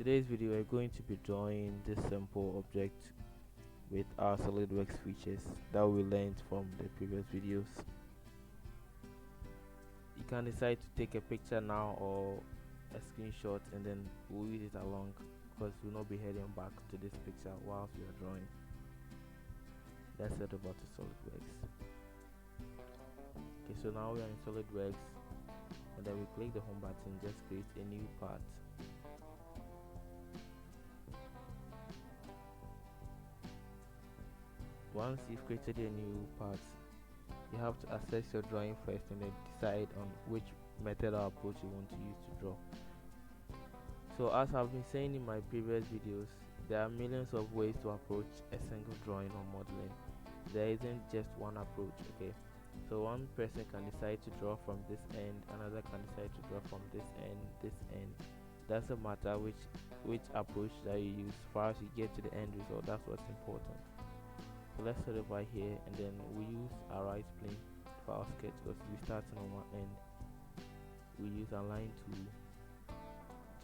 today's video we're going to be drawing this simple object with our Solidworks features that we learned from the previous videos. You can decide to take a picture now or a screenshot, and then we'll use it along, because we'll not be heading back to this picture whilst we are drawing. Let's head over to Solidworks. Okay, so now we are in Solidworks, and then we click the home button, just create a new part. Once you've created a new part, you have to assess your drawing first and then decide on which method or approach you want to use to draw. So as I've been saying in my previous videos, there are millions of ways to approach a single drawing or modeling. There isn't just one approach, okay? So one person can decide to draw from this end, another can decide to draw from this end, this end. Doesn't matter which approach that you use, as far as you get to the end result, that's what's important. So let's head over here, and then we use our right plane for our sketch, because we starting on one end. We use a line tool,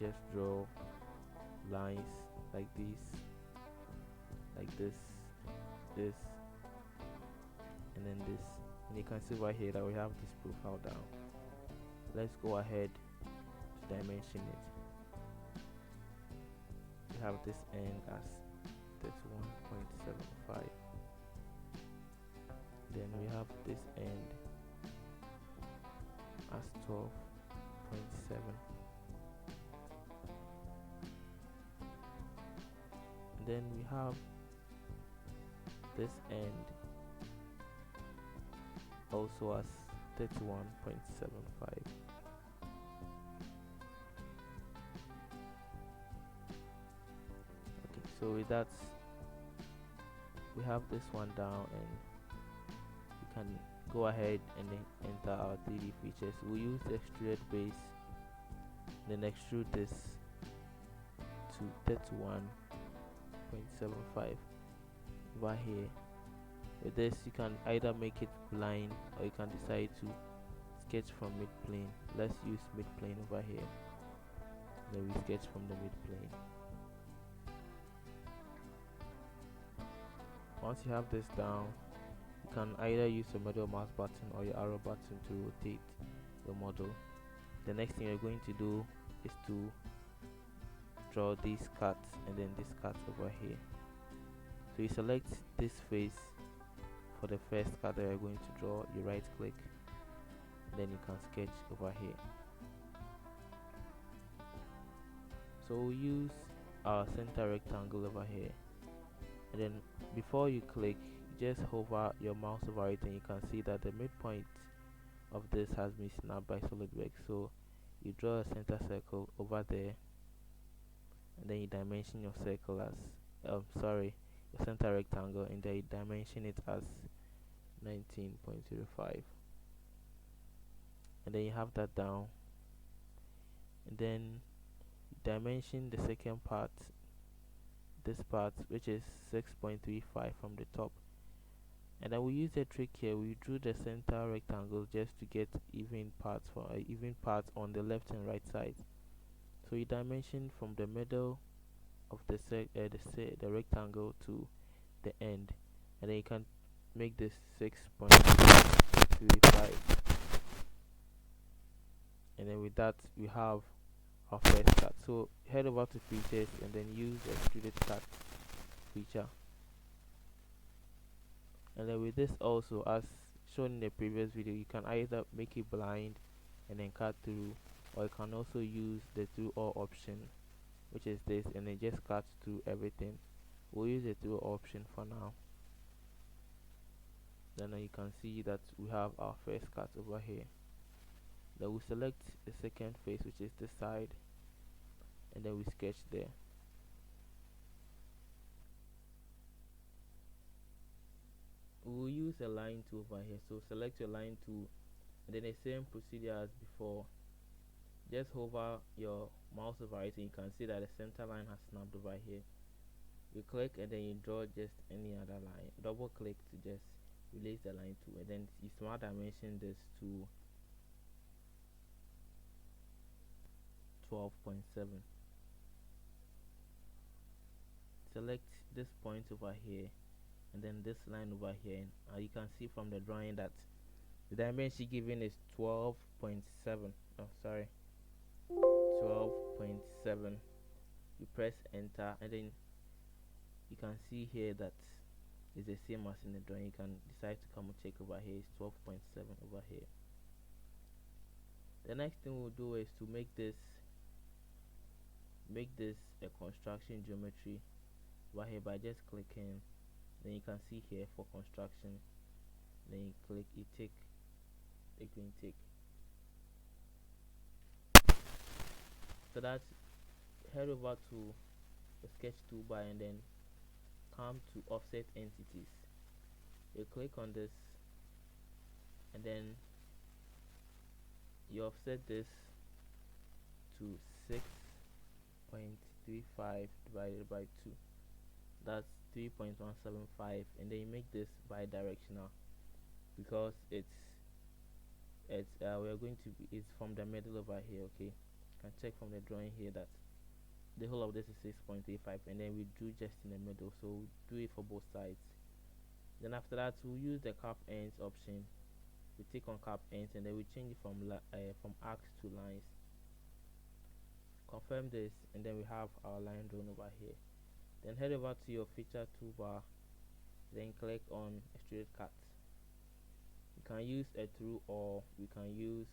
just draw lines like this, this, and then this. And you can see right here that we have this profile down. Let's go ahead to dimension it. We have this end as 31.75. Then we have this end as 12.7. Then we have this end also as 31.75. Okay, so with that, we have this one down, and you can go ahead and then enter our 3D features. We'll use the extruded base, then extrude this to 31.75 over here. With this, you can either make it line, or you can decide to sketch from mid plane. Let's use mid plane over here. Then we sketch from the mid plane. Once you have this down, you can either use your middle mouse button or your arrow button to rotate your model. The next thing you're going to do is to draw these cuts, and then this cut over here. So you select this face for the first cut that you're going to draw, you right click, and then you can sketch over here. So we'll use our center rectangle over here, and then before you click, just hover your mouse over it, and you can see that the midpoint of this has been snapped by Solidworks. So you draw a center circle over there, and then you dimension your circle as your center rectangle, and then you dimension it as 19.05, and then you have that down, and then you dimension the second part, this part, which is 6.35 from the top. And then we use a trick here. We drew the center rectangle just to get even parts on the left and right side. So you dimension from the middle of the rectangle to the end, and then you can make this 6.35. And then with that, we have our first cut. So head over to features, and then use the extruded cut feature. And then with this also, as shown in the previous video, you can either make it blind and then cut through, or you can also use the through all option, which is this, and then just cut through everything. We'll use the through option for now. Then you can see that we have our first cut over here. Then we select the second face, which is this side, and then we sketch there. We'll use a line tool over here. So select your line tool, and then the same procedure as before. Just hover your mouse over it, and you can see that the center line has snapped over here. You click, and then you draw just any other line. Double click to just release the line tool, and then you smart dimension this to 12.7. select this point over here and then this line over here. You can see from the drawing that the dimension given is 12.7. Oh, sorry, 12.7. You press enter and then you can see here that it's the same as in the drawing. You can decide to come and check over here. It's 12.7 over here. The next thing we'll do is to make this a construction geometry over here by just clicking. Then you can see here for construction, then you click, you tick the green tick. So that's, head over to the sketch toolbar and then come to offset entities. You click on this and then you offset this to 6.35 divided by 2. That's 3.175, and then you make this bi-directional because it's we're going to be, it's from the middle over here. Okay, you can check from the drawing here that the whole of this is 6.35, and then we drew just in the middle, so we'll do it for both sides. Then after that, we'll use the cap ends option. We click on cap ends and then we change it from arcs to lines. Confirm this and then we have our line drawn over here. Then head over to your feature toolbar, then click on extrude cut. You can use a through or we can use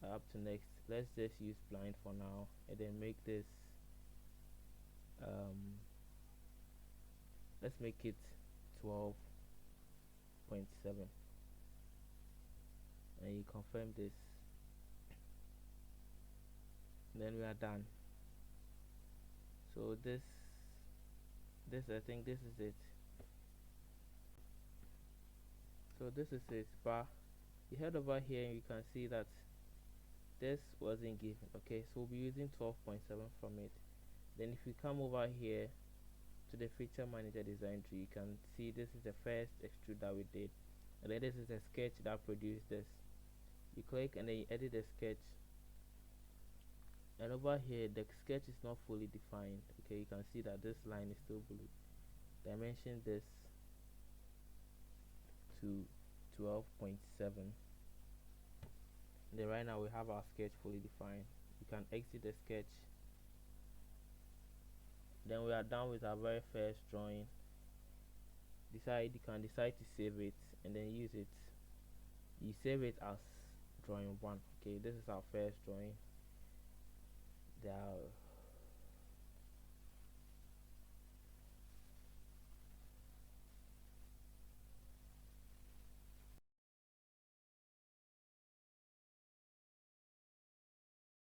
up to next. Let's just use blind for now and then make this let's make it 12.7 and you confirm this, then we are done. So this I think this is it. So this is it, but you head over here and you can see that this wasn't given. Okay, so we'll be using 12.7 from it. Then if we come over here to the feature manager design tree, you can see this is the first extrude that we did, and then this is the sketch that produced this. You click and then you edit the sketch, and over here the sketch is not fully defined. Okay, you can see that this line is still blue. Dimension this to 12.7. Then right now we have our sketch fully defined. You can exit the sketch. Then we are done with our very first drawing. You can decide to save it and then use it. You save it as drawing 1. Okay, this is our first drawing.